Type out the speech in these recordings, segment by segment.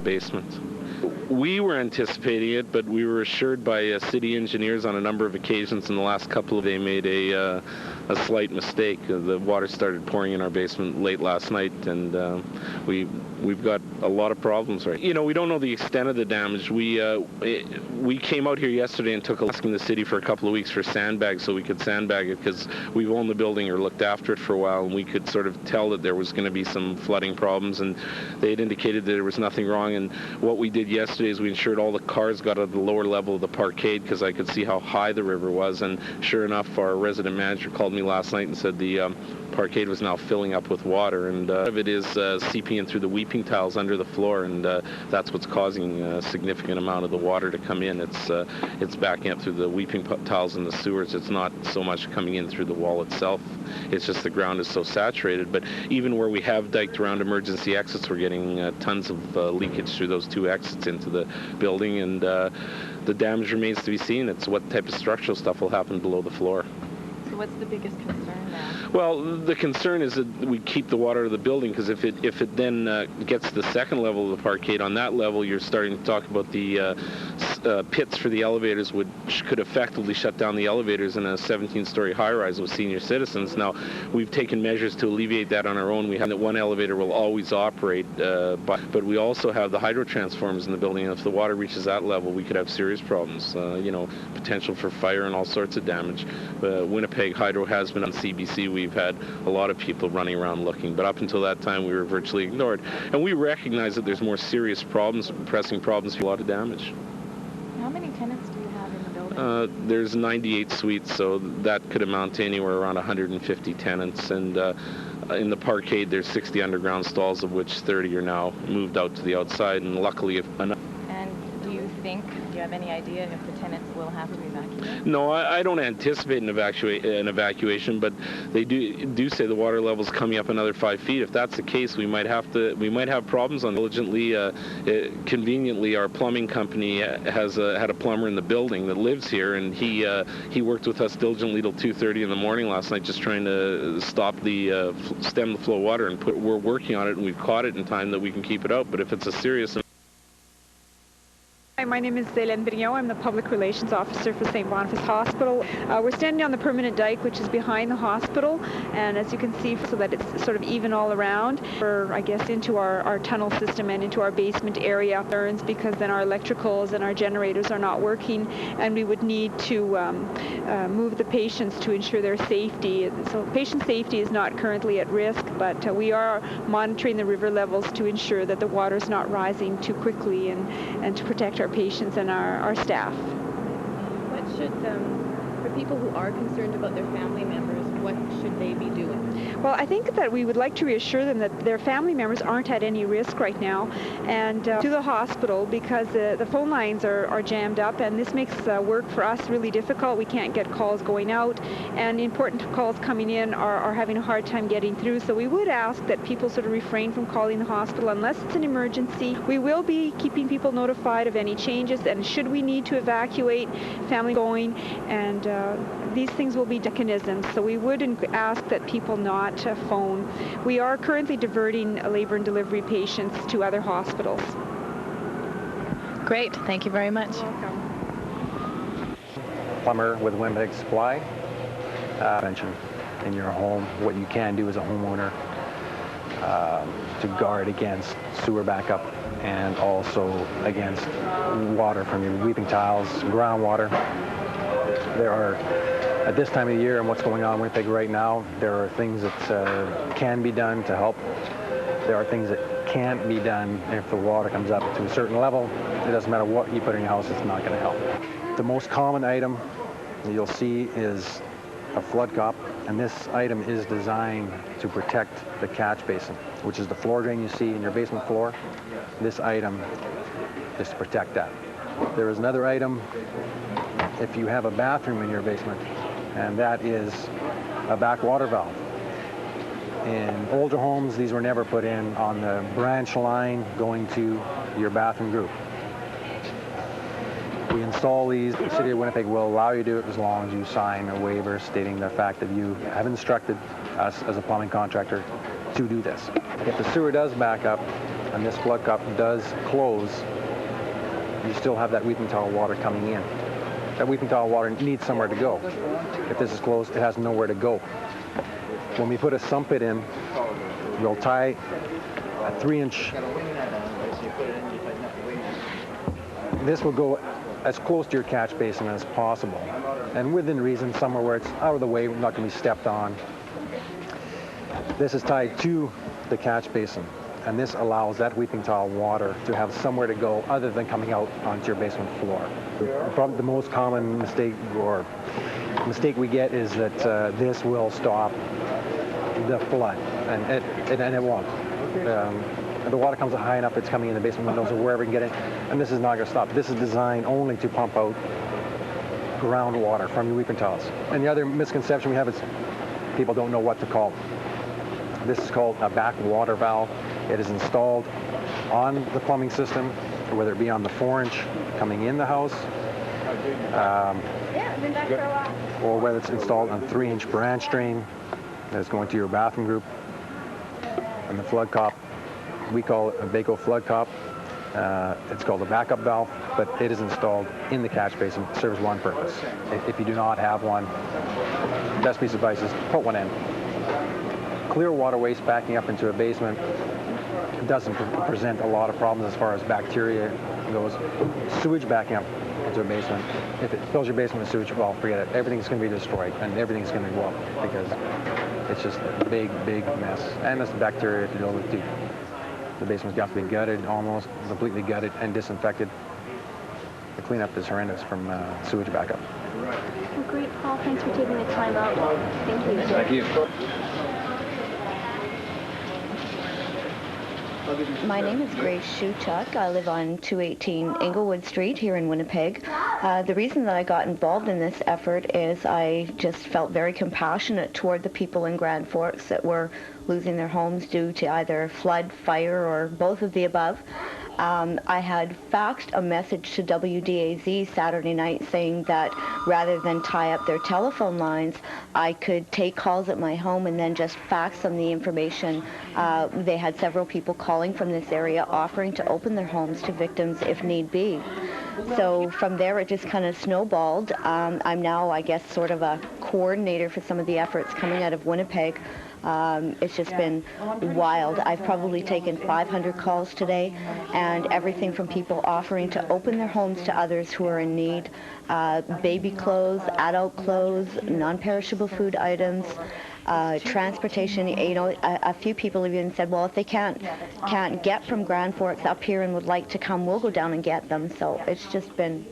basement. We were anticipating it, but we were assured by city engineers on a number of occasions in the last couple of days they made a slight mistake. The water started pouring in our basement late last night, and we've got a lot of problems. Right, we don't know the extent of the damage. We came out here yesterday and took asking the city for a couple of weeks for sandbags so we could sandbag it, because we've owned the building or looked after it for a while, and we could sort of tell that there was going to be some flooding problems, and they had indicated that there was nothing wrong. And what we did yesterday is we ensured all the cars got at the lower level of the parkade, because I could see how high the river was, and sure enough, our resident manager called me last night and said the parkade was now filling up with water, and part of it is seeping in through the weeping tiles under the floor, and that's what's causing a significant amount of the water to come in. It's backing up through the weeping tiles in the sewers. It's not so much coming in through the wall itself. It's just the ground is so saturated. But even where we have diked around emergency exits, we're getting tons of leakage through those two exits into the building, and the damage remains to be seen. It's what type of structural stuff will happen below the floor. So what's the biggest concern now? Well, the concern is that we keep the water out of the building, because if it then gets to the second level of the parkade, on that level you're starting to talk about the pits for the elevators, which could effectively shut down the elevators in a 17-story high-rise with senior citizens. Now, we've taken measures to alleviate that on our own. We have that one elevator will always operate, but we also have the hydro transformers in the building, and if the water reaches that level, we could have serious problems, potential for fire and all sorts of damage. Winnipeg Hydro has been on CBC. We've had a lot of people running around looking, but up until that time, we were virtually ignored. And we recognize that there's more serious problems, pressing problems, a lot of damage. How many tenants do you have in the building? There's 98 suites, so that could amount to anywhere around 150 tenants. And in the parkade, there's 60 underground stalls, of which 30 are now moved out to the outside. And luckily, do you have any idea if the tenants will have to evacuate? No, I don't anticipate an evacuation, but they do say the water level's coming up another 5 feet. If that's the case, we might have problems on diligently. Conveniently, our plumbing company has had a plumber in the building that lives here, and he worked with us diligently till 2:30 in the morning last night, just trying to stop stem the flow of water. And we're working on it, and we've caught it in time that we can keep it out. But if it's a serious Hi, my name is Zélène Brion. I'm the Public Relations Officer for St. Boniface Hospital. We're standing on the permanent dike, which is behind the hospital, and as you can see, so that it's sort of even all around, we're, I guess, into our tunnel system and into our basement area, because then our electricals and our generators are not working, and we would need to move the patients to ensure their safety. So patient safety is not currently at risk, but we are monitoring the river levels to ensure that the water is not rising too quickly, and to protect our patients and our staff. What should, for people who are concerned about their family members, what should they be doing? Well, I think that we would like to reassure them that their family members aren't at any risk right now, and to the hospital, because the phone lines are jammed up, and this makes work for us really difficult. We can't get calls going out, and important calls coming in are having a hard time getting through. So we would ask that people sort of refrain from calling the hospital unless it's an emergency. We will be keeping people notified of any changes, and should we need to evacuate, family going, and these things will be mechanisms. So we would ask that people not phone. We are currently diverting labor and delivery patients to other hospitals. Great. Thank you very much. You're welcome. Plumber with Winnipeg Supply. Mention in your home what you can do as a homeowner to guard against sewer backup and also against water from your weeping tiles, groundwater. There are, at this time of the year and what's going on in Winnipeg right now, there are things that can be done to help. There are things that can't be done if the water comes up to a certain level. It doesn't matter what you put in your house, it's not going to help. The most common item that you'll see is a flood cop, and this item is designed to protect the catch basin, which is the floor drain you see in your basement floor. This item is to protect that. There is another item if you have a bathroom in your basement, and that is a backwater valve. In older homes, these were never put in on the branch line going to your bathroom group. We install these. The City of Winnipeg will allow you to do it as long as you sign a waiver stating the fact that you have instructed us as a plumbing contractor to do this. If the sewer does back up, and this flood cup does close, you still have that weeping tile water coming in. That weeping tile water needs somewhere to go. If this is closed, it has nowhere to go. When we put a sump pit in, we'll tie a 3-inch. This will go as close to your catch basin as possible, and within reason, somewhere where it's out of the way, not going to be stepped on. This is tied to the catch basin, and this allows that weeping tile water to have somewhere to go other than coming out onto your basement floor. Probably the most common mistake we get is that this will stop the flood, and it won't. The water comes high enough, it's coming in the basement windows or wherever it can get in, and this is not going to stop. This is designed only to pump out groundwater from your weeping tiles. And the other misconception we have is people don't know what to call. This is called a back water valve. It is installed on the plumbing system, whether it be on the 4-inch coming in the house, or whether it's installed on 3-inch branch drain that is going to your bathroom group. And the flood cop, we call it a Baco flood cop. It's called a backup valve, but it is installed in the catch basin. It serves one purpose. If you do not have one, best piece of advice is put one in. Clear water waste backing up into a basement doesn't present a lot of problems as far as bacteria goes. Sewage backing up into a basement, if it fills your basement with sewage, well, forget it. Everything's going to be destroyed, and everything's going to go up because it's just a big, big mess. And there's bacteria to deal with too. The basement's got to be gutted, almost completely gutted and disinfected. The cleanup is horrendous from sewage backup. Well, great, Paul. Thanks for taking the time out. Thank you. Thank you. My name is Grace Shuchuk. I live on 218 Inglewood Street here in Winnipeg. The reason that I got involved in this effort is I just felt very compassionate toward the people in Grand Forks that were losing their homes due to either flood, fire, or both of the above. I had faxed a message to WDAZ Saturday night saying that rather than tie up their telephone lines, I could take calls at my home and then just fax them the information. They had several people calling from this area offering to open their homes to victims if need be. So from there it just kind of snowballed. I'm now, I guess, sort of a coordinator for some of the efforts coming out of Winnipeg. It's just been wild. I've probably taken 500 calls today, and everything from people offering to open their homes to others who are in need, baby clothes, adult clothes, non-perishable food items, transportation. You know, a few people have even said, well, if they can't get from Grand Forks up here and would like to come, we'll go down and get them. So it's just been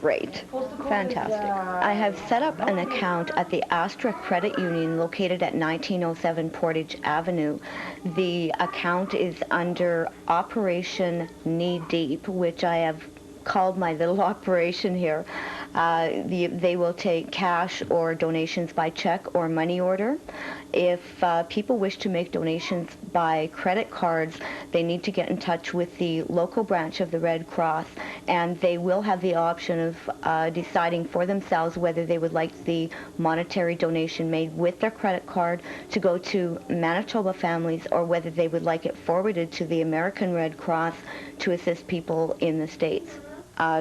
great. Fantastic. I have set up an account at the Astra Credit Union located at 1907 Portage Avenue. The account is under Operation Knee Deep, which I have called my little operation here. They will take cash or donations by check or money order. If people wish to make donations by credit cards, they need to get in touch with the local branch of the Red Cross, and they will have the option of deciding for themselves whether they would like the monetary donation made with their credit card to go to Manitoba families, or whether they would like it forwarded to the American Red Cross to assist people in the States.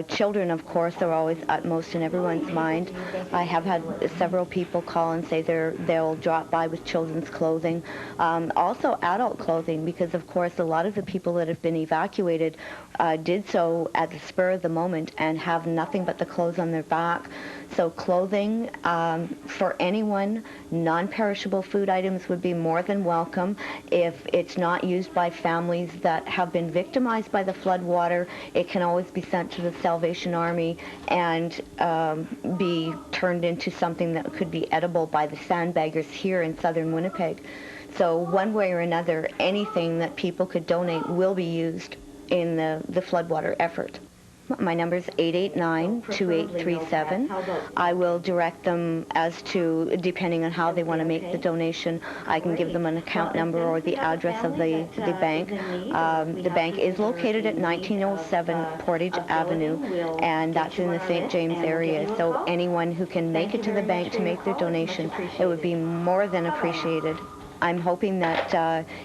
Children, of course, are always utmost in everyone's mind. I have had several people call and say they'll drop by with children's clothing. Also adult clothing, because, of course, a lot of the people that have been evacuated did so at the spur of the moment and have nothing but the clothes on their back. So clothing for anyone, non-perishable food items would be more than welcome. If it's not used by families that have been victimized by the flood water, it can always be sent to the Salvation Army and be turned into something that could be edible by the sandbaggers here in southern Winnipeg. So one way or another, anything that people could donate will be used in the floodwater effort. My number is 889-2837. I will direct them as to, depending on how they want to make the donation, I can give them an account number or the address of the bank. The bank is located at 1907 Portage Avenue, and that's in the St. James area. So anyone who can make it to the bank to make their donation, it would be more than appreciated. I'm hoping that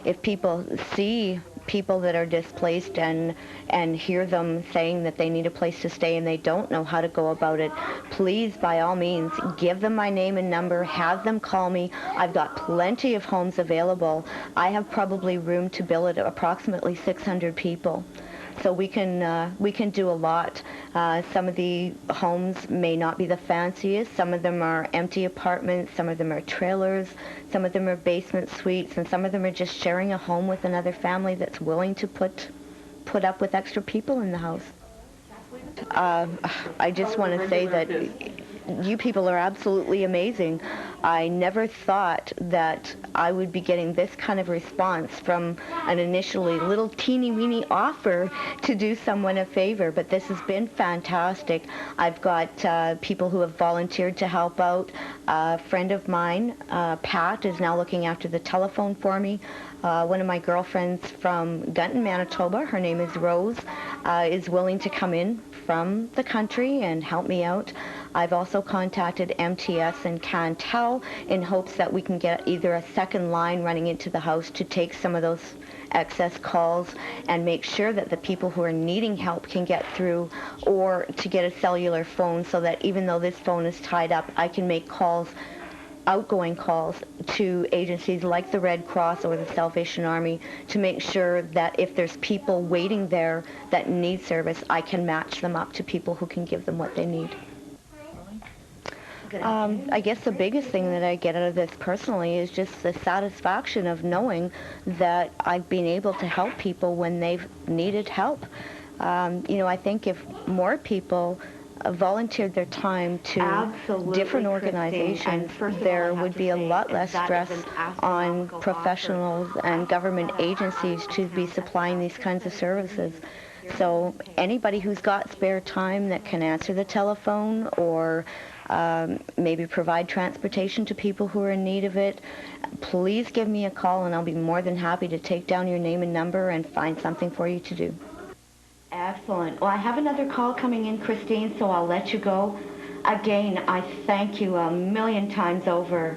if people see people that are displaced and hear them saying that they need a place to stay and they don't know how to go about it, please, by all means, give them my name and number, have them call me. I've got plenty of homes available. I have probably room to billet approximately 600 people. So we can do a lot. Some of the homes may not be the fanciest. Some of them are empty apartments. Some of them are trailers. Some of them are basement suites. And some of them are just sharing a home with another family that's willing to put up with extra people in the house. I just want to say that you people are absolutely amazing. I never thought that I would be getting this kind of response from an initially little teeny-weeny offer to do someone a favor, but this has been fantastic. I've got people who have volunteered to help out. A friend of mine, Pat, is now looking after the telephone for me. One of my girlfriends from Gunton, Manitoba, her name is Rose, is willing to come in from the country and help me out. I've also contacted MTS and Cantel in hopes that we can get either a second line running into the house to take some of those excess calls and make sure that the people who are needing help can get through, or to get a cellular phone so that even though this phone is tied up, I can make calls, outgoing calls to agencies like the Red Cross or the Salvation Army to make sure that if there's people waiting there that need service, I can match them up to people who can give them what they need. I guess the biggest thing that I get out of this personally is just the satisfaction of knowing that I've been able to help people when they've needed help. I think if more people volunteered their time to different organizations, there would be a lot less stress on professionals and government agencies to be supplying these kinds of services. So anybody who's got spare time that can answer the telephone or maybe provide transportation to people who are in need of it, please give me a call and I'll be more than happy to take down your name and number and find something for you to do. Excellent. Well, I have another call coming in, Christine, so I'll let you go. Again, I thank you a million times over.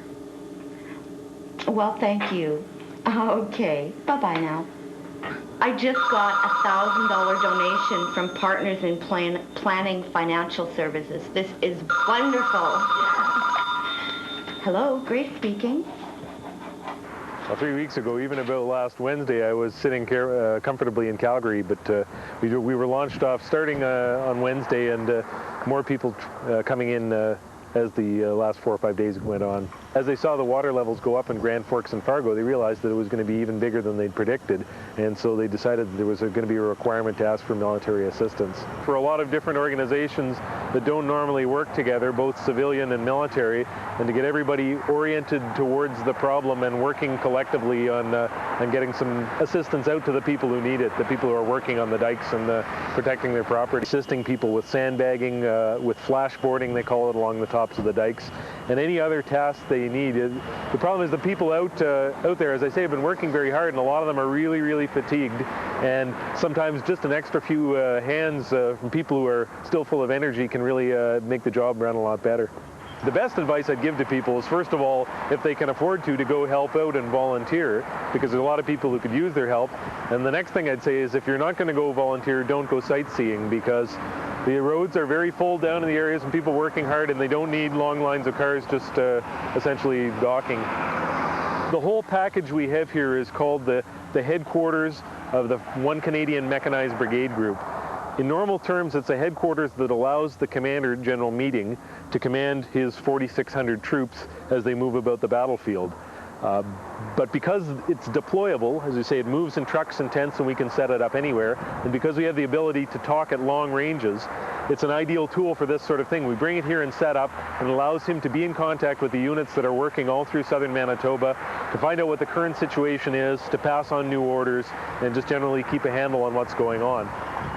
Well, thank you. Okay. Bye-bye now. I just got a $1,000 donation from Partners in Planning Financial Services. This is wonderful. Hello, Grace speaking. Well, 3 weeks ago, even about last Wednesday, I was sitting comfortably in Calgary, but we were launched off starting on Wednesday, and more people coming in as the last 4 or 5 days went on. As they saw the water levels go up in Grand Forks and Fargo, they realized that it was going to be even bigger than they'd predicted, and so they decided that there was going to be a requirement to ask for military assistance. For a lot of different organizations that don't normally work together, both civilian and military, and to get everybody oriented towards the problem and working collectively on getting some assistance out to the people who need it, the people who are working on the dikes and protecting their property, assisting people with sandbagging, with flashboarding, they call it, along the tops of the dikes, and any other tasks they need. The problem is the people out there, as I say, have been working very hard, and a lot of them are really, really fatigued, and sometimes just an extra few hands from people who are still full of energy can really make the job run a lot better. The best advice I'd give to people is, first of all, if they can afford to go help out and volunteer, because there's a lot of people who could use their help. And the next thing I'd say is, if you're not going to go volunteer, don't go sightseeing, because the roads are very full down in the areas and people working hard, and they don't need long lines of cars just essentially docking. The whole package we have here is called the headquarters of the 1 Canadian Mechanized Brigade Group. In normal terms, it's a headquarters that allows the Commander General Meeting to command his 4,600 troops as they move about the battlefield. But because it's deployable, as we say, it moves in trucks and tents and we can set it up anywhere, and because we have the ability to talk at long ranges, it's an ideal tool for this sort of thing. We bring it here and set up, and it allows him to be in contact with the units that are working all through southern Manitoba, to find out what the current situation is, to pass on new orders, and just generally keep a handle on what's going on.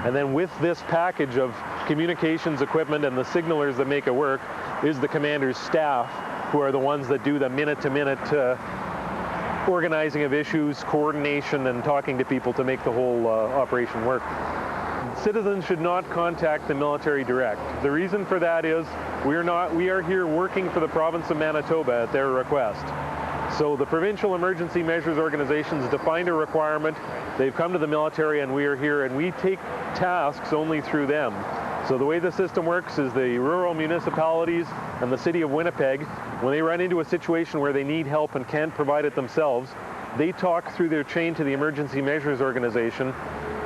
And then with this package of communications equipment and the signalers that make it work is the commander's staff, who are the ones that do the minute-to-minute organizing of issues, coordination, and talking to people to make the whole operation work. Citizens should not contact the military direct. The reason for that is we are here working for the province of Manitoba at their request. So the Provincial Emergency Measures Organizations defined a requirement. They've come to the military, and we are here, and we take tasks only through them. So the way the system works is the rural municipalities and the city of Winnipeg, when they run into a situation where they need help and can't provide it themselves, they talk through their chain to the Emergency Measures Organization,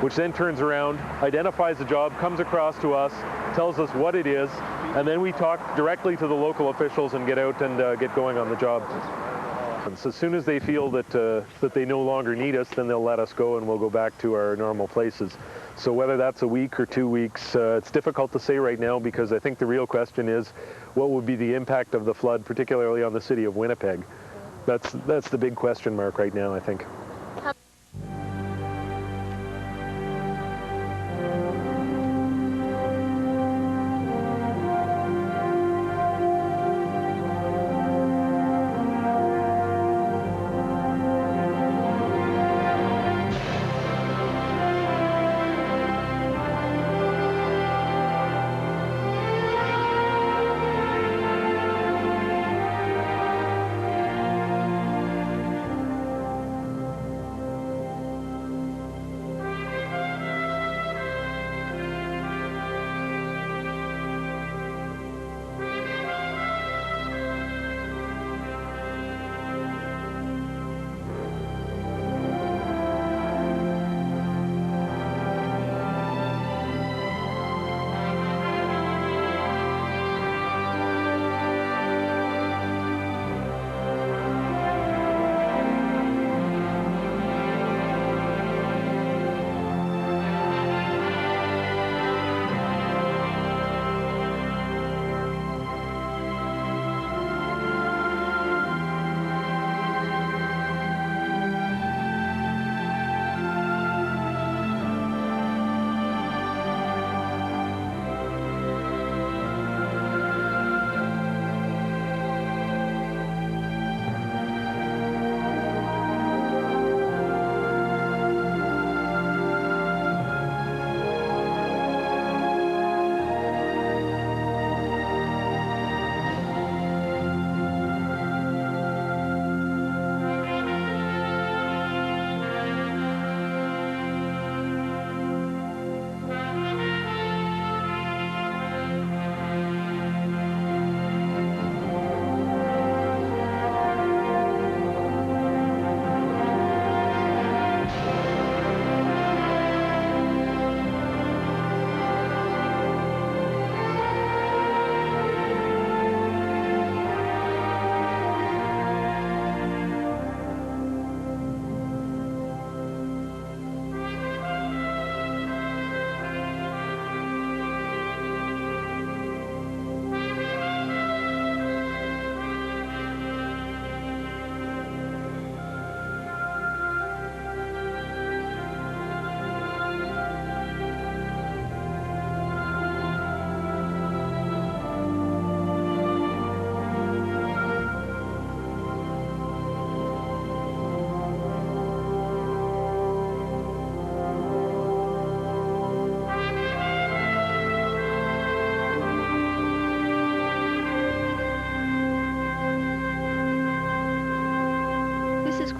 which then turns around, identifies the job, comes across to us, tells us what it is, and then we talk directly to the local officials and get out and get going on the job. And so as soon as they feel that they no longer need us, then they'll let us go and we'll go back to our normal places. So whether that's a week or 2 weeks, it's difficult to say right now, because I think the real question is what would be the impact of the flood, particularly on the city of Winnipeg. That's the big question mark right now, I think.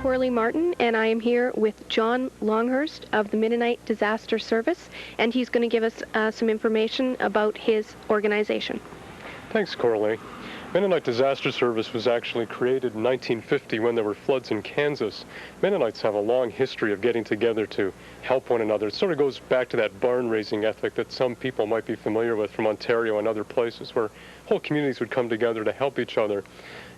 Corley Martin, and I am here with John Longhurst of the Mennonite Disaster Service, and he's going to give us some information about his organization. Thanks, Corley. Mennonite Disaster Service was actually created in 1950 when there were floods in Kansas. Mennonites have a long history of getting together to help one another. It sort of goes back to that barn-raising ethic that some people might be familiar with from Ontario and other places, where whole communities would come together to help each other.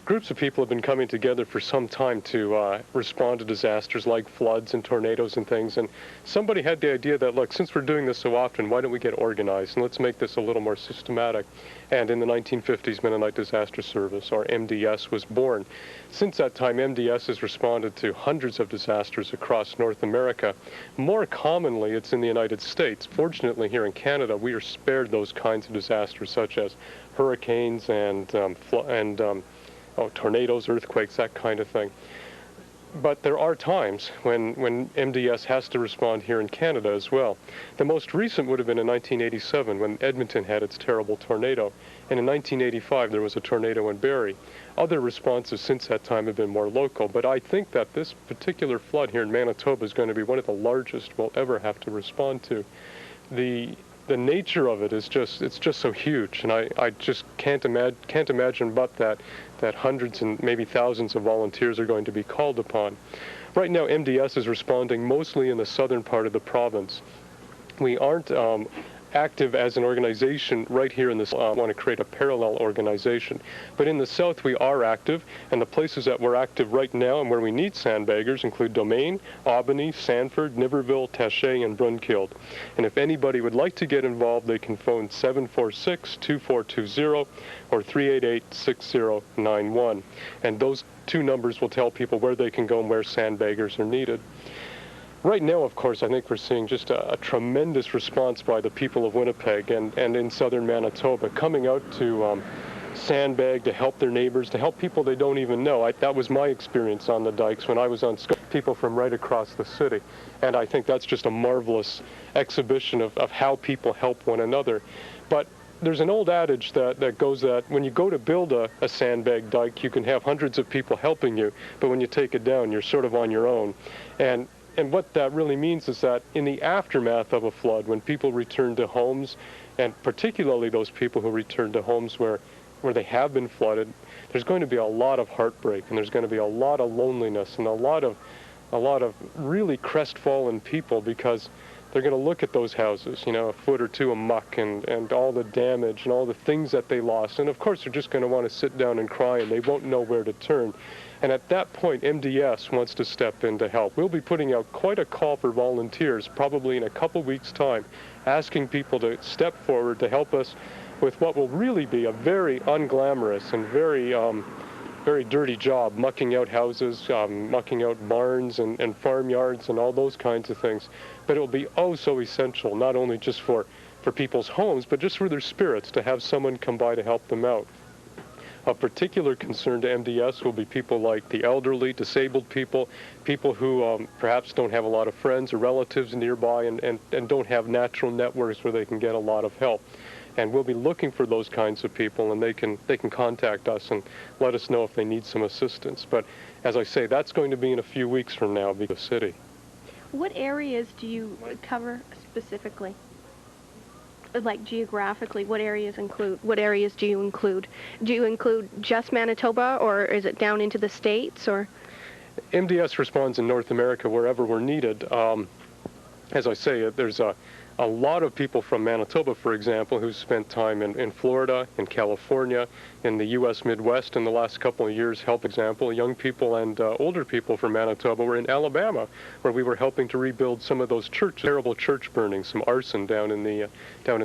Groups of people have been coming together for some time to respond to disasters like floods and tornadoes and things. And somebody had the idea that, look, since we're doing this so often, why don't we get organized and let's make this a little more systematic. And in the 1950s, Mennonite Disaster Service, or MDS, was born. Since that time, MDS has responded to hundreds of disasters across North America. More commonly, it's in the United States. Fortunately, here in Canada, we are spared those kinds of disasters, such as hurricanes and tornadoes, earthquakes, that kind of thing. But there are times when MDS has to respond here in Canada as well. The most recent would have been in 1987 when Edmonton had its terrible tornado. And in 1985 there was a tornado in Barrie. Other responses since that time have been more local, but I think that this particular flood here in Manitoba is going to be one of the largest we'll ever have to respond to. The nature of it is it's just so huge, and I just can't imagine but that hundreds and maybe thousands of volunteers are going to be called upon. Right now, MDS is responding mostly in the southern part of the province. We aren't active as an organization right here in this. Want to create a parallel organization, but in the south we are active, and the places that we're active right now and where we need sandbaggers include Domain, Albany, Sanford, Niverville, Taché, and Brunkild. And if anybody would like to get involved, they can phone 746-2420 or 388-6091, and those two numbers will tell people where they can go and where sandbaggers are needed. Right now, of course, I think we're seeing just a tremendous response by the people of Winnipeg and in southern Manitoba coming out to sandbag, to help their neighbors, to help people they don't even know. That was my experience on the dikes when I was on school, people from right across the city. And I think that's just a marvelous exhibition of how people help one another. But there's an old adage that goes that when you go to build a sandbag dike, you can have hundreds of people helping you, but when you take it down, you're sort of on your own. And what that really means is that in the aftermath of a flood, when people return to homes, and particularly those people who return to homes where they have been flooded, there's going to be a lot of heartbreak, and there's going to be a lot of loneliness and a lot of really crestfallen people, because they're going to look at those houses, a foot or two of muck and all the damage and all the things that they lost. And of course, they're just going to want to sit down and cry, and they won't know where to turn. And at that point, MDS wants to step in to help. We'll be putting out quite a call for volunteers, probably in a couple weeks' time, asking people to step forward to help us with what will really be a very unglamorous and very dirty job, mucking out houses, mucking out barns and farmyards and all those kinds of things. But it will be oh so essential, not only just for people's homes, but just for their spirits, to have someone come by to help them out. Of particular concern to MDS will be people like the elderly, disabled people, people who perhaps don't have a lot of friends or relatives nearby and don't have natural networks where they can get a lot of help. And we'll be looking for those kinds of people, and they can contact us and let us know if they need some assistance. But as I say, that's going to be in a few weeks from now, the city. What areas do you cover specifically? Like geographically, what areas do you include? Do you include just Manitoba, or is it down into the States, or? MDS responds in North America wherever we're needed. As I say, there's a lot of people from Manitoba, for example, who spent time in Florida, in California, in the U.S. Midwest in the last couple of years. Help example, young people and older people from Manitoba were in Alabama, where we were helping to rebuild some of those terrible church burnings, some arson down in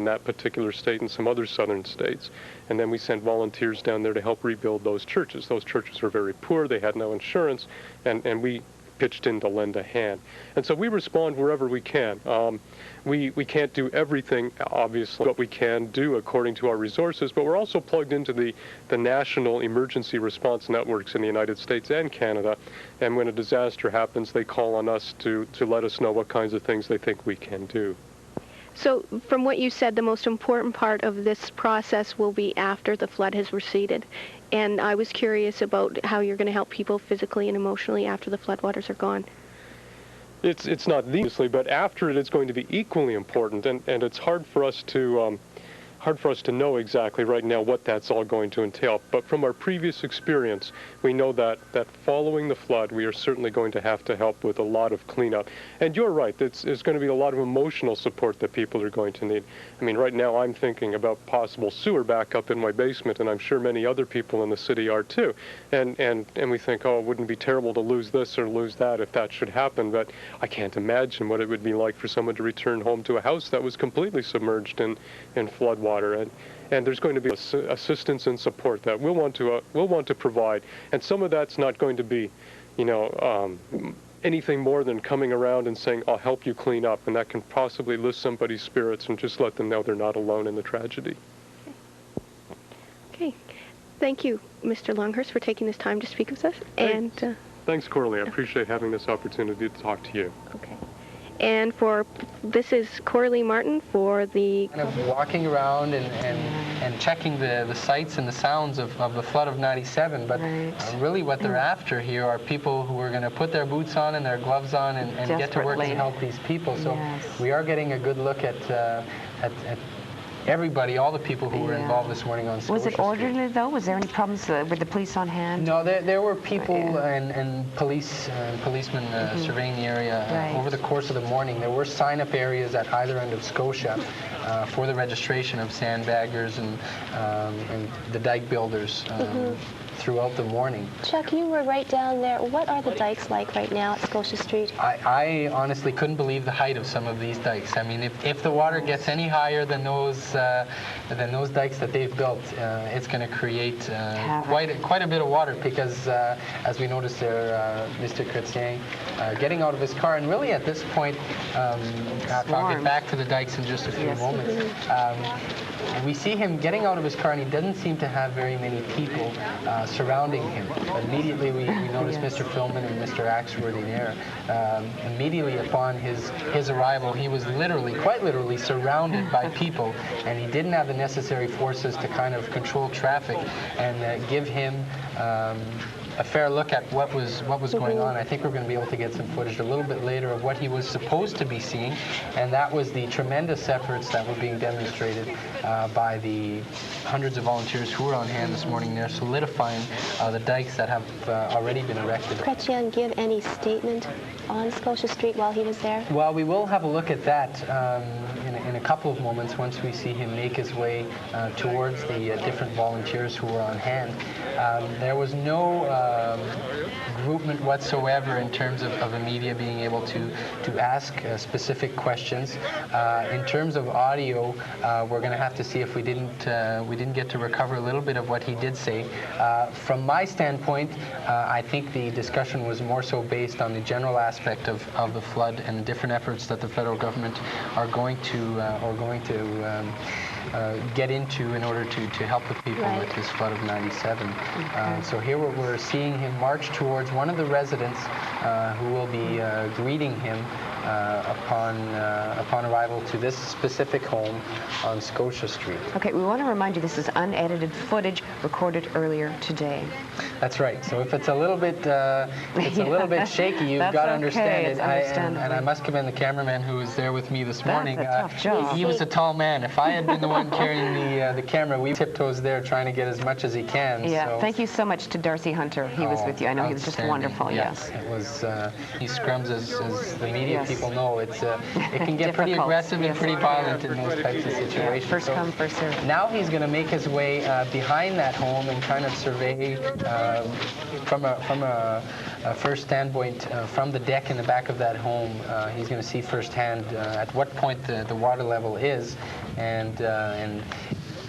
that particular state and some other southern states. And then we sent volunteers down there to help rebuild those churches. Those churches were very poor, they had no insurance, and we pitched in to lend a hand. And so we respond wherever we can. We can't do everything, obviously, what we can do according to our resources, but we're also plugged into the national emergency response networks in the United States and Canada. And when a disaster happens, they call on us to let us know what kinds of things they think we can do. So from what you said, the most important part of this process will be after the flood has receded. And I was curious about how you're going to help people physically and emotionally after the floodwaters are gone. It's not obviously, but after it, it's going to be equally important, and it's hard for us to know exactly right now what that's all going to entail. But from our previous experience, we know that following the flood, we are certainly going to have to help with a lot of cleanup. And you're right, there's going to be a lot of emotional support that people are going to need. I mean, right now I'm thinking about possible sewer backup in my basement, and I'm sure many other people in the city are too. And we think, oh, it wouldn't be terrible to lose this or lose that if that should happen, but I can't imagine what it would be like for someone to return home to a house that was completely submerged in flood water. And there's going to be assistance and support that we'll want to provide, and some of that's not going to be, anything more than coming around and saying, I'll help you clean up, and that can possibly lift somebody's spirits and just let them know they're not alone in the tragedy. Okay. Thank you, Mr. Longhurst, for taking this time to speak with us. And Thanks, Coralie. I appreciate having this opportunity to talk to you. Okay. And this is Coralie Martin for the... Kind of walking around and checking the sights and the sounds of the flood of 97, but really what they're after here are people who are going to put their boots on and their gloves on and get to work and help these people. So we are getting a good look at everybody, all the people who were involved this morning on Scotia Was it orderly, though? Was there any problems with the police on hand? No, there were people and policemen surveying the area over the course of the morning. There were sign-up areas at either end of Scotia for the registration of sandbaggers and the dike builders throughout the morning. Chuck, you were right down there. What are the dikes like right now at Scotia Street? I honestly couldn't believe the height of some of these dikes. I mean, if the water gets any higher than those dikes that they've built, it's going to create quite a bit of water because, as we noticed there, Mr. Chrétien getting out of his car, and really at this point, I'll get back to the dikes in just a few moments. We see him getting out of his car, and he doesn't seem to have very many people surrounding him. Immediately, we noticed Mr. Philman and Mr. Axworthy there. Immediately upon his arrival, he was quite literally surrounded by people, and he didn't have the necessary forces to kind of control traffic and give him a fair look at what was going on. I think we're going to be able to get some footage a little bit later of what he was supposed to be seeing, and that was the tremendous efforts that were being demonstrated by the hundreds of volunteers who were on hand this morning there, solidifying the dikes that have already been erected. Did Chrétien give any statement on Scotia Street while he was there? Well, we will have a look at that in a couple of moments once we see him make his way towards the different volunteers who were on hand. There was no groupment whatsoever in terms of the media being able to ask specific questions. In terms of audio, we're going to have to see if we didn't get to recover a little bit of what he did say. From my standpoint, I think the discussion was more so based on the general aspect of the flood and the different efforts that the federal government are going to get into in order to help the people with this flood of 97. So here we're seeing him march towards one of the residents who will be greeting him upon arrival to this specific home on Scotia Street. Okay, we want to remind you this is unedited footage recorded earlier today. That's right. So if it's a little bit shaky, you've got to understand it. And I must commend the cameraman who was there with me this morning. That's a tough job. He was a tall man. If I had been the one carrying the camera, we tiptoes there trying to get as much as he can. Yeah. So. Thank you so much to Darcy Hunter. He was with you. I know he was just wonderful. Yes. It was. These scrums, as the media people know, it can get pretty aggressive and pretty violent in those types of situations. First come, first serve. Now he's going to make his way behind that home and kind of survey from a first standpoint from the deck in the back of that home. He's going to see firsthand at what point the water level is, and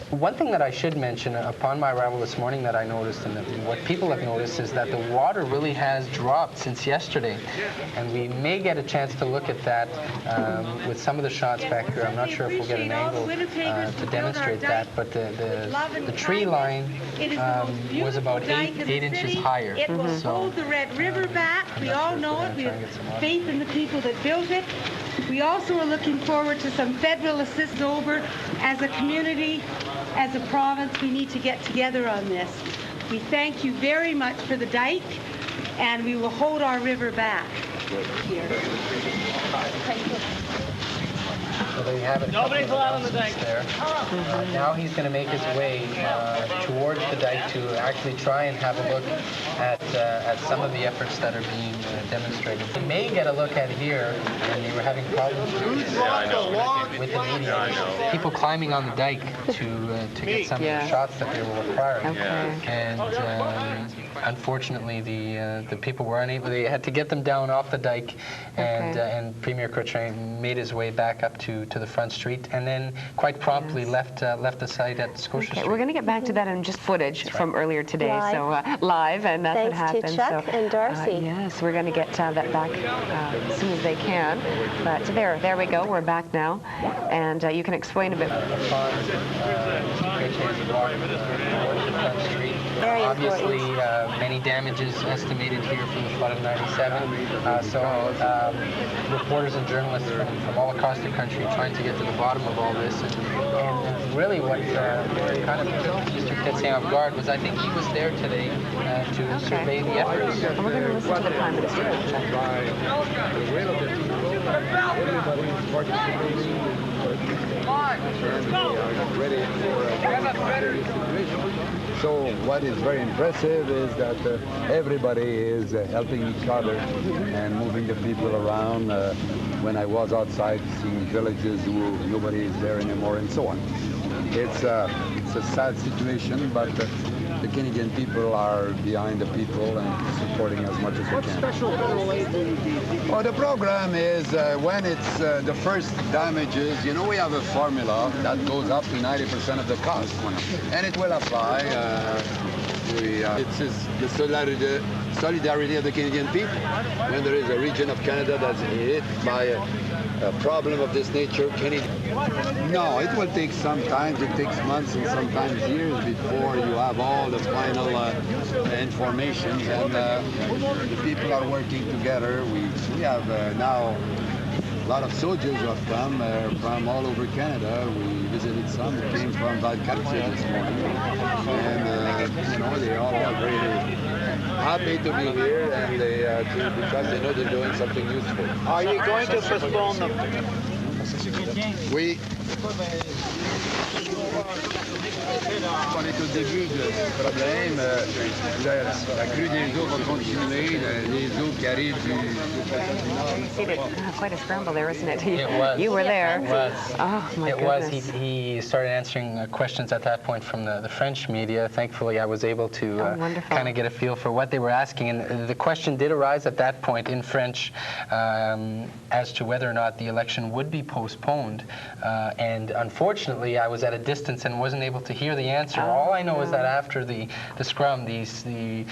one thing that I should mention upon my arrival this morning that I noticed, and what people have noticed, is that the water really has dropped since yesterday. And we may get a chance to look at that with some of the shots back here. I'm not sure if we'll get an angle to demonstrate that, but the tree line was about 8 inches higher. It will hold the Red River back. We all know it. We have faith in the people that built it. We also are looking forward to some federal assistance over. As a community, as a province, we need to get together on this. We thank you very much for the dike, and we will hold our river back. Here. Thank you. So there you have it. Nobody's allowed on the dike. There. Now he's going to make his way towards the dike to actually try and have a look at some of the efforts that are being demonstrated. We may get a look at here, and they were having problems with the media. People climbing on the dike to get some of the shots that they were requiring. Okay. And unfortunately, the people were unable. They had to get them down off the dike, and Premier Chrétien made his way back up to to the front street, and then quite promptly left the site at Scotia Street. We're going to get back to that in just footage from earlier today, live, and that's what happened. Thanks to Chuck and Darcy. Yes, we're going to get that back as soon as they can. But there we go. We're back now, and you can explain a bit. Obviously, many damages estimated here from the flood of '97. Reporters and journalists from all across the country trying to get to the bottom of all this. And really what kind of killed Mr. Ketsen off guard was I think he was there today to survey the efforts. And we're going to listen to the Prime Minister. So what is very impressive is that everybody is helping each other and moving the people around. When I was outside seeing villages who nobody is there anymore and so on. It's a sad situation, but the Canadian people are behind the people and supporting as much as we can. Well, the program is when it's the first damages, you know, we have a formula that goes up to 90% of the cost, and it will apply. It's the solidarity of the Canadian people. When there is a region of Canada that's hit by a problem of this nature, no, it will take some time. It takes months and sometimes years before you have all the final information. And the people are working together. We have now a lot of soldiers who have come from all over Canada. We visited some who came from dike this morning. And, you know, they all are very happy to be here and because they know they're doing something useful. Are you going to postpone them? Oui. On est au début de ce problème. La crue des eaux va continuer. Les eaux qui arrivent Quite a scramble there, isn't it? It was. You were there. It was. Oh, my It goodness. was. He started answering questions at that point from the French media. Thankfully, I was able to kind of get a feel for what they were asking. And the question did arise at that point in French as to whether or not the election would be postponed. And unfortunately, I was at a distance and wasn't able to hear the answer. All I know is that after the scrum, the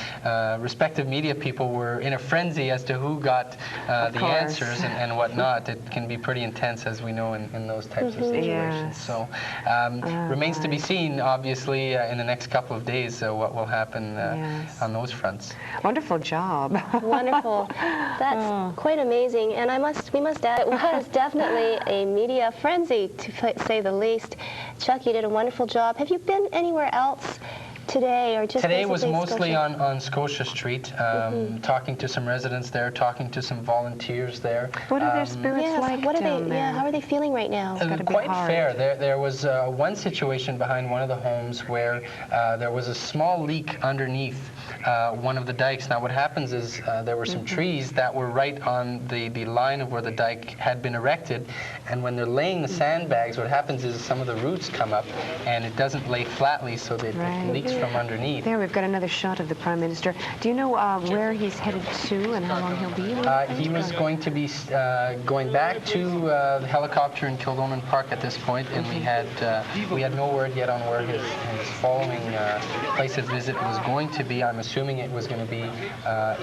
respective media people were in a frenzy as to who got the answers and whatnot. It can be pretty intense, as we know, in those types of situations. Yes. So remains to be seen, obviously, in the next couple of days, what will happen on those fronts. Wonderful job. Wonderful. That's quite amazing. And we must add, it was definitely a media frenzy, to say the least. Chuck, you did a wonderful job. Have you been anywhere else today, or just today was basically mostly Scotia? on Scotia Street, talking to some residents there, talking to some volunteers there. What are their spirits like down there? Yeah, how are they feeling right now? Quite fair. There was one situation behind one of the homes where there was a small leak underneath one of the dikes. Now what happens is there were some trees that were right on the line of where the dike had been erected, and when they're laying the sandbags, what happens is some of the roots come up and it doesn't lay flatly, so that it leaks from underneath. There, we've got another shot of the Prime Minister. Do you know where he's headed to and how long he'll be? He was going to be going back to the helicopter in Kildonan Park at this point, and we had no word yet on where his following place of visit was going to be. I'm assuming it was going to be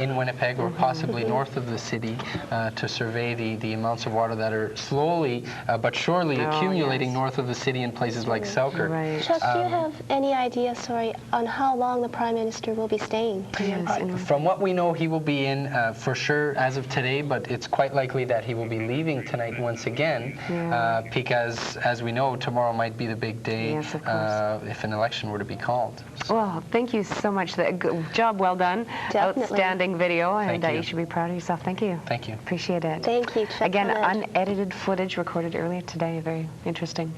in Winnipeg or possibly north of the city to survey the amounts of water that are slowly but surely accumulating north of the city in places like Selkirk. Right. Chuck, do you have any idea, on how long the Prime Minister will be staying? From what we know, he will be in for sure as of today, but it's quite likely that he will be leaving tonight once again because, as we know, tomorrow might be the big day if an election were to be called. So. Well, thank you so much. Good job well done. Definitely. Outstanding video, and you should be proud of yourself. Thank you. Thank you. Appreciate it. Thank you, Chuck. Again, unedited footage recorded earlier today. Very interesting.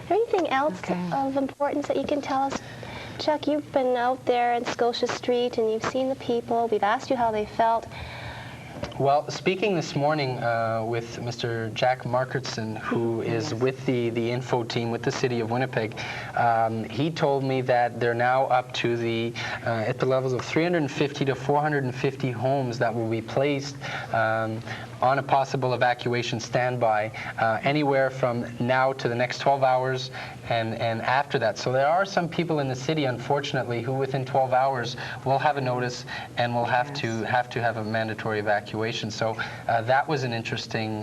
Anything else of importance that you can tell us? Chuck, you've been out there in Scotia Street and you've seen the people. We've asked you how they felt. Well, speaking this morning with Mr. Jack Markertson, who is with the info team with the City of Winnipeg, he told me that they're now up to at the levels of 350 to 450 homes that will be placed on a possible evacuation standby anywhere from now to the next 12 hours and after that. So there are some people in the city, unfortunately, who within 12 hours will have a notice and will have to have a mandatory evacuation. So that was an interesting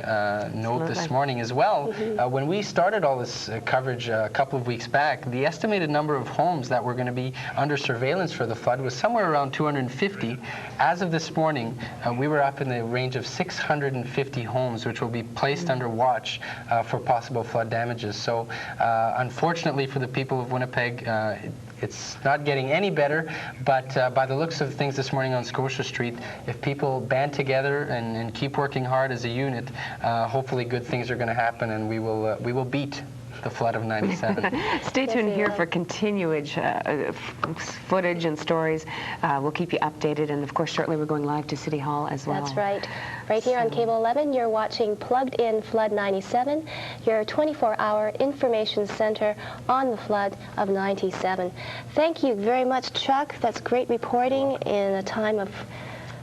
note this morning as well. When we started all this coverage a couple of weeks back, the estimated number of homes that were going to be under surveillance for the flood was somewhere around 250. As of this morning, we were up in the range of 650 homes, which will be placed under watch for possible flood damages. So unfortunately for the people of Winnipeg, it's not getting any better, but by the looks of things this morning on Scotia Street, if people band together and keep working hard as a unit, hopefully good things are going to happen, and we will beat the flood of '97. Stay tuned here for continued footage and stories. We'll keep you updated, and of course shortly we're going live to City Hall as well. That's right. Right here on Cable 11, you're watching Plugged In Flood 97, your 24-hour information center on the flood of '97. Thank you very much, Chuck. That's great reporting in a time of...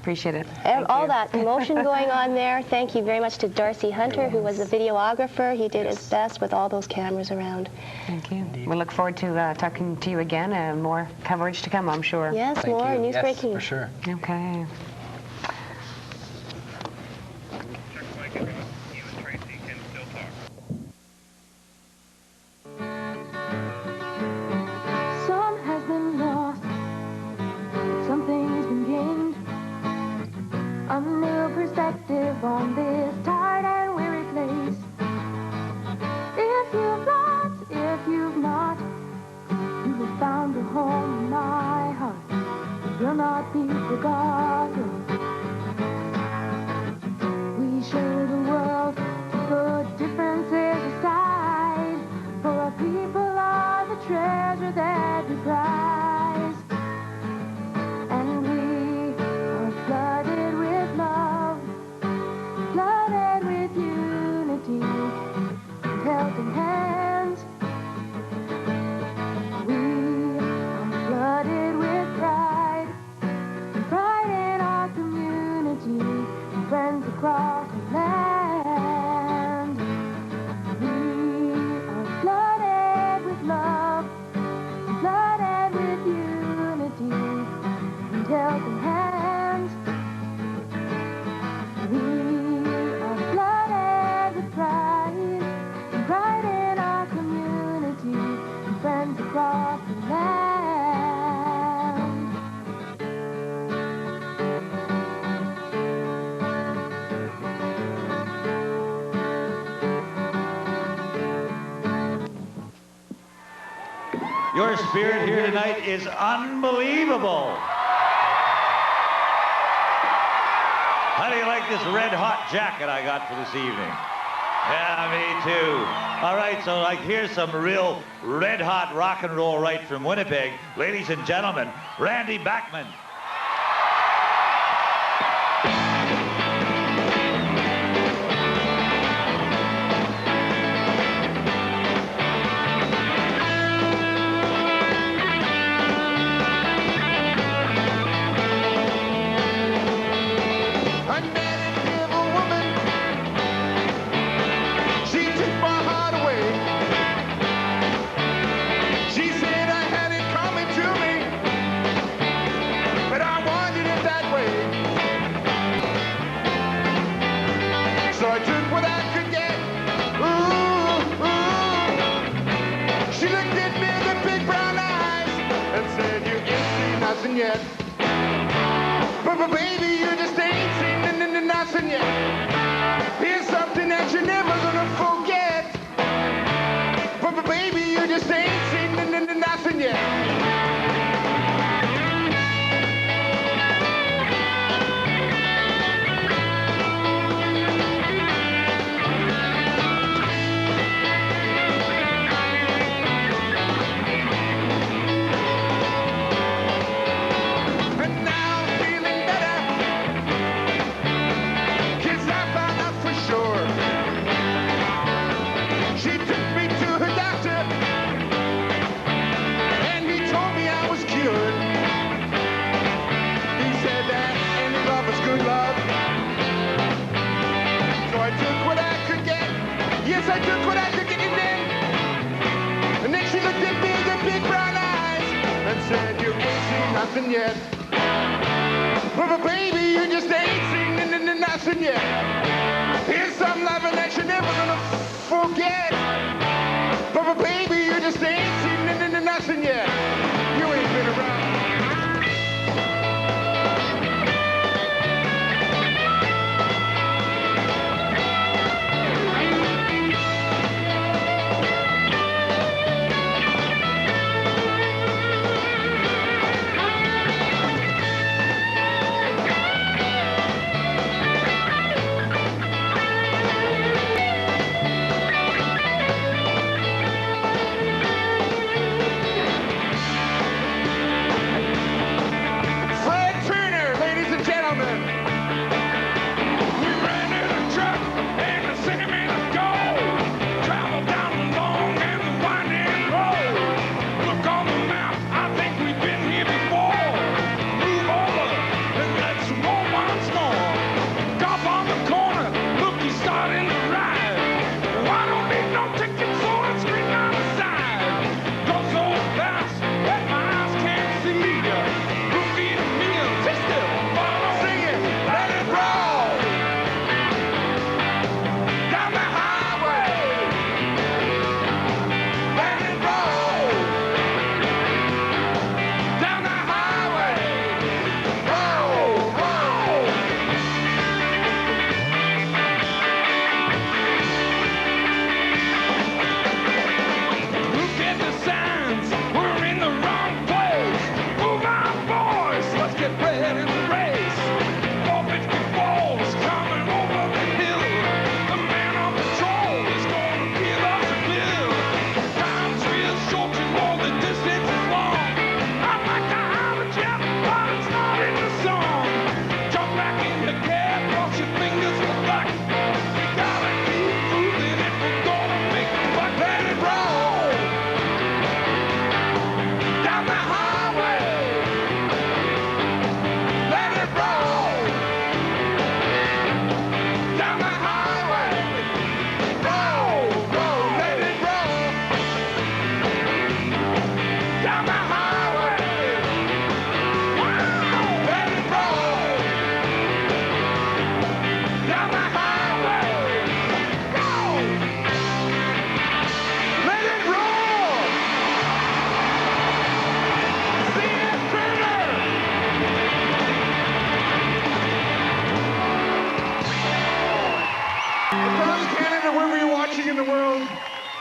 Appreciate it. All that commotion going on there. Thank you very much to Darcy Hunter, who was the videographer. He did his best with all those cameras around. Thank you. We look forward to talking to you again, and more coverage to come, I'm sure. Yes, more news breaking. For sure. Okay. Some has been lost, something's been gained. A new perspective on this tired and weary place. If you've lost, if you've not, you have found a home in my heart. It will not be forgotten. We share the world to put differences aside, for our people are the treasure that we prize. And we are flooded with love, flooded with unity, and helping hands. We are flooded with pride, and pride in our community, and friends across the land. We are flooded with love, flooded with unity, and helping hands. We are flooded with pride, and pride in our community, and friends across the land. Your spirit here tonight is unbelievable. How do you like this red hot jacket I got for this evening? Yeah, me too. All right, so here's some real red hot rock and roll right from Winnipeg. Ladies and gentlemen, Randy Bachman. Yet. But baby, you just ain't seen nothing yet. Here's something that you're never gonna forget. But baby, you just ain't seen nothing yet. nothing yet. But baby, you just ain't seen nothing yet. Here's some loving that you're never gonna forget. But baby, you just ain't seen nothing yet. You ain't been around.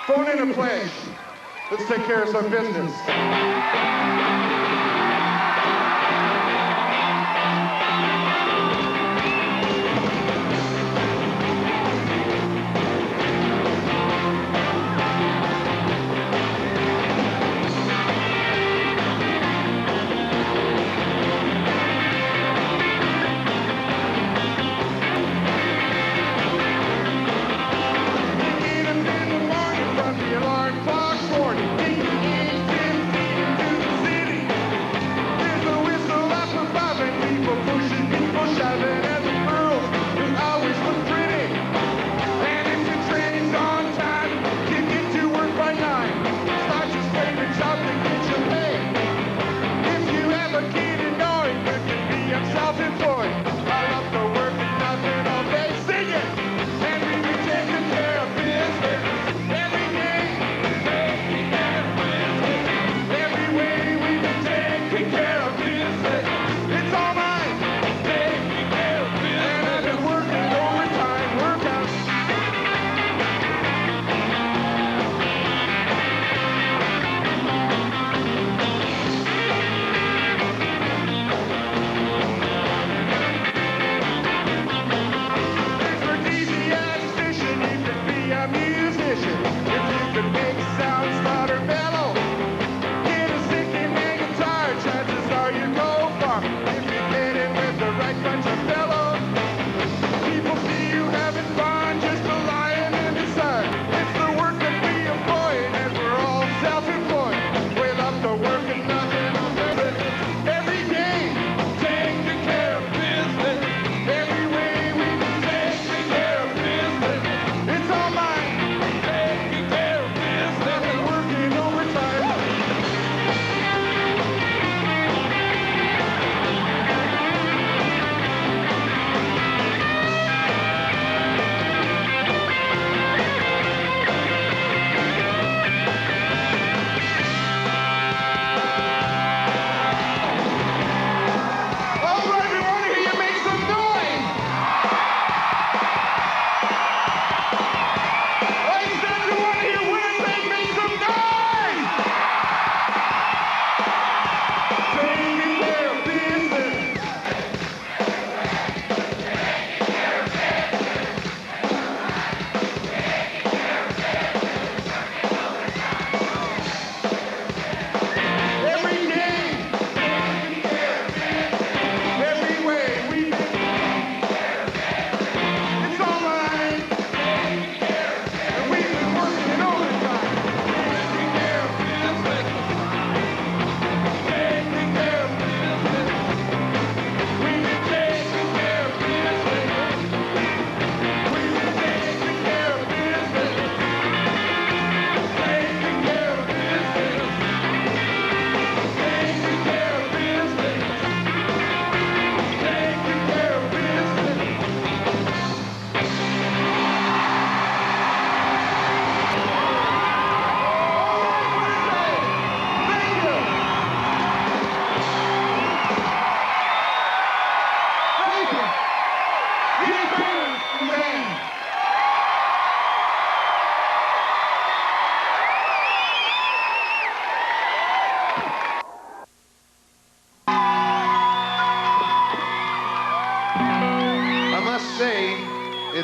Phone in a place. Let's take care of some business.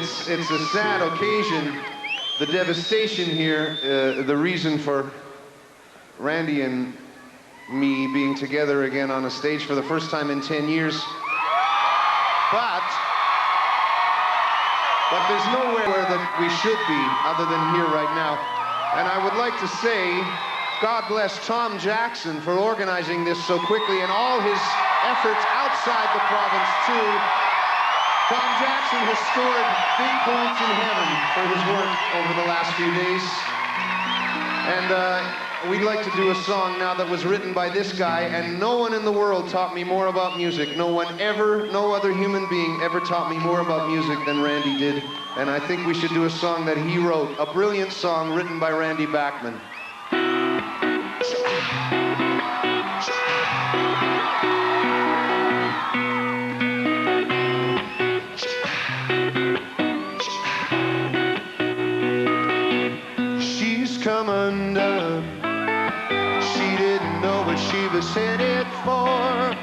it's a sad occasion. The devastation here, the reason for Randy and me being together again on a stage for the first time in 10 years. But there's nowhere that we should be other than here right now. And I would like to say, God bless Tom Jackson for organizing this so quickly and all his efforts outside the province too. Tom Jackson has scored big points in heaven for his work over the last few days. And we'd like to do a song now that was written by this guy, and no one in the world taught me more about music. No other human being ever taught me more about music than Randy did. And I think we should do a song that he wrote, a brilliant song written by Randy Bachman. Come undone. She didn't know what she was headed for.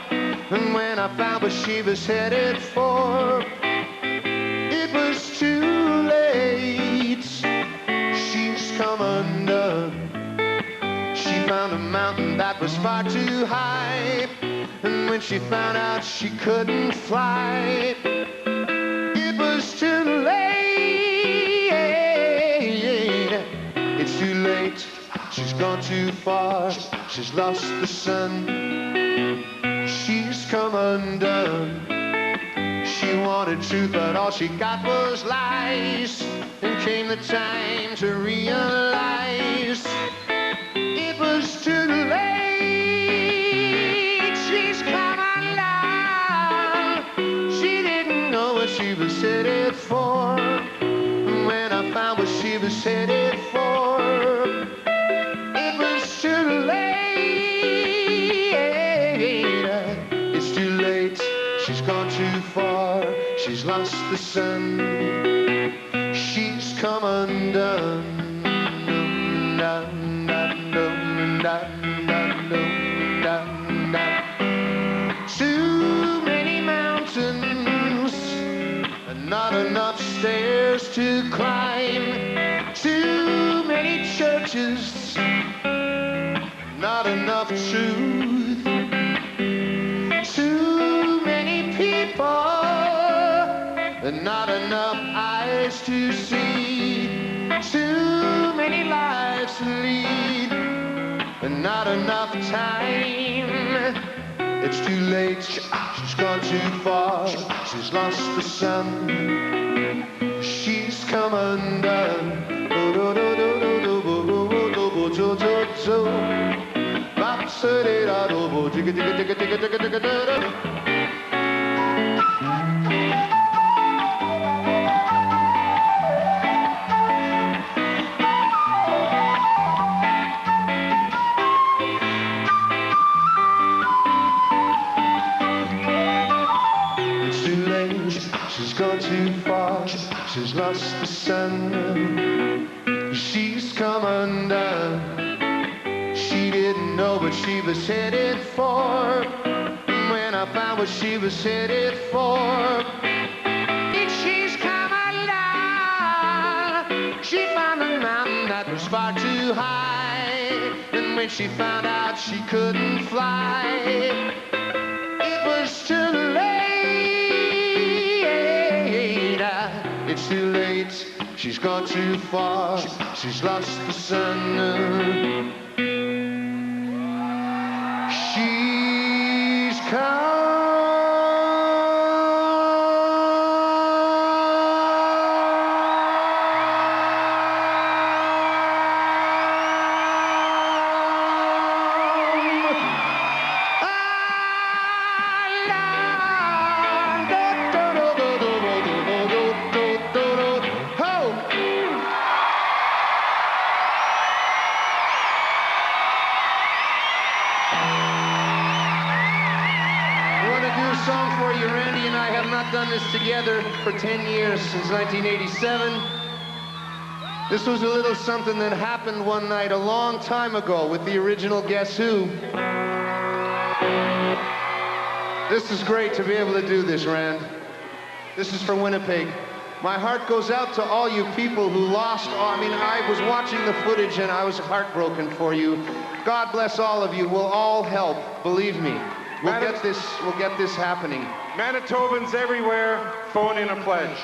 And when I found what she was headed for, it was too late. She's come undone. She found a mountain that was far too high. And when she found out she couldn't fly, it was too late. It's too late, she's gone too far, she's lost the sun, she's come undone. She wanted truth, but all she got was lies. And came the time to realize it was too late. She's come undone. She didn't know what she was headed for. And when I found what she was headed for, it was too late. It's too late. She's gone too far. She's lost the sun. She's come undone. Too many mountains and not enough stairs to climb. Too many churches, not enough truth. Too many people, and not enough eyes to see. Too many lives to lead, and not enough time. It's too late, she's gone too far. She's lost the sun. She's come undone. It's too late, she's gone too far. She's lost the sun. She's come undone. She didn't know what she was headed for. And when I found what she was headed for, she's come undone. She found a mountain that was far too high. And when she found out she couldn't fly, it was too late. It's too late. She's gone too far. She's lost the sun. She's come. Done this together for 10 years, since 1987. This was a little something that happened one night a long time ago with the original Guess Who. This is great to be able to do this, Rand. This is for Winnipeg. My heart goes out to all you people who lost. I mean, I was watching the footage and I was heartbroken for you. God bless all of you. We'll all help, believe me. We'll get this happening. Manitobans everywhere, phone in a pledge.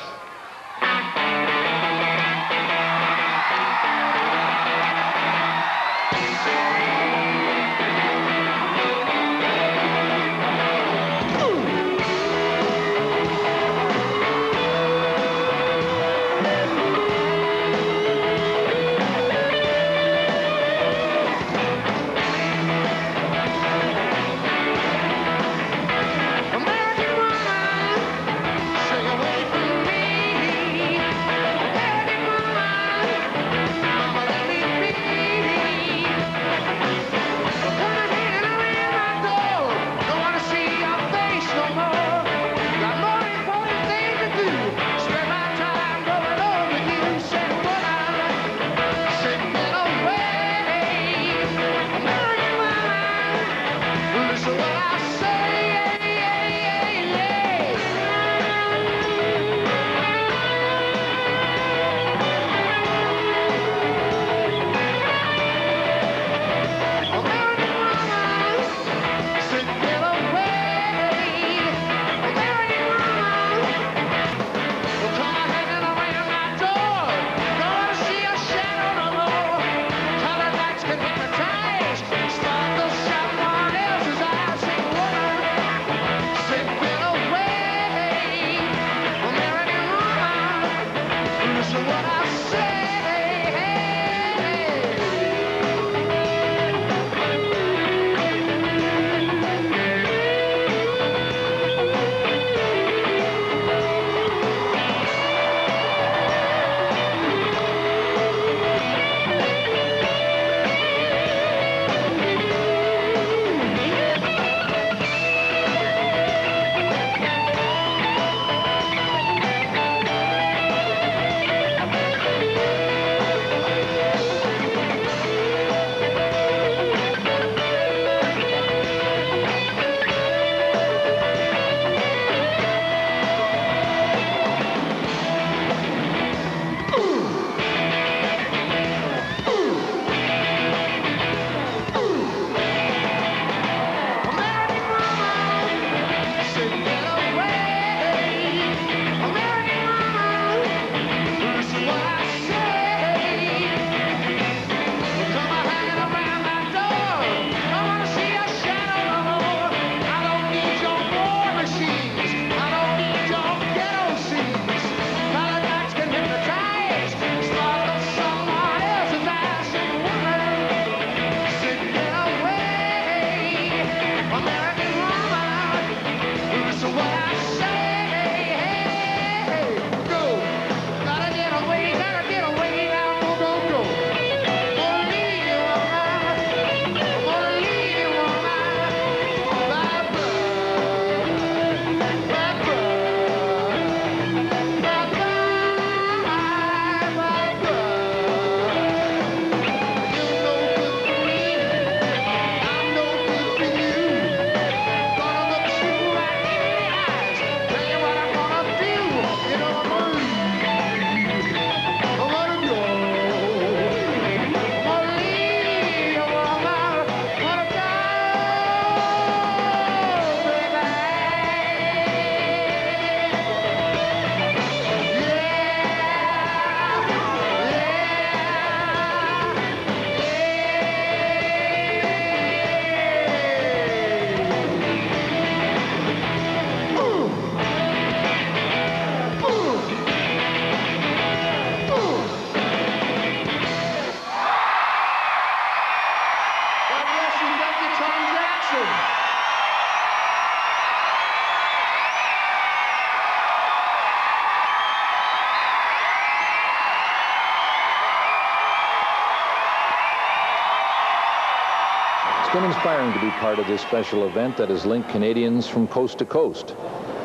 It's been inspiring to be part of this special event that has linked Canadians from coast to coast,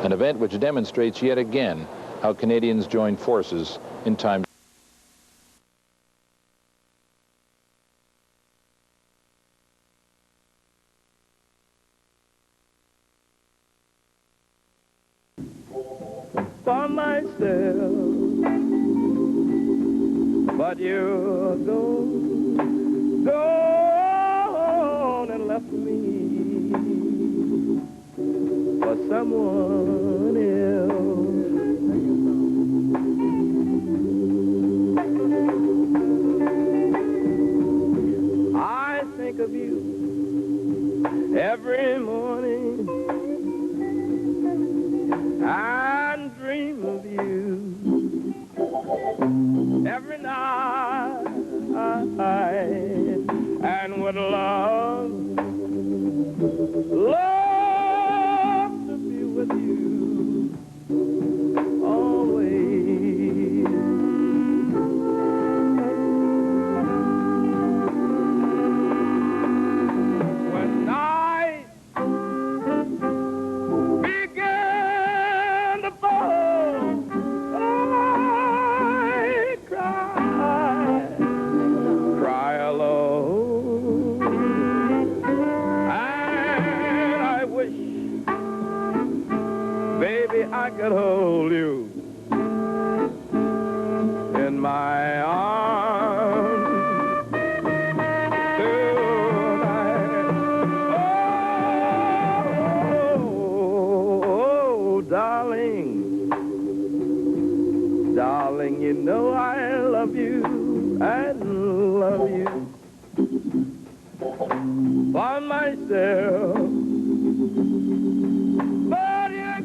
an event which demonstrates yet again how Canadians join forces in time. for myself, but you're gone and left me for someone else. I think of you every morning and dream of you every night, and would love to be with you always. When night began to fall, I cry alone, and I wish, baby, I could hold you in my arms tonight. Oh, darling, darling, you know I love you and love you for myself, but you're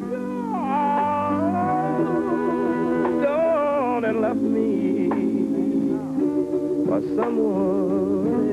gone and left me for someone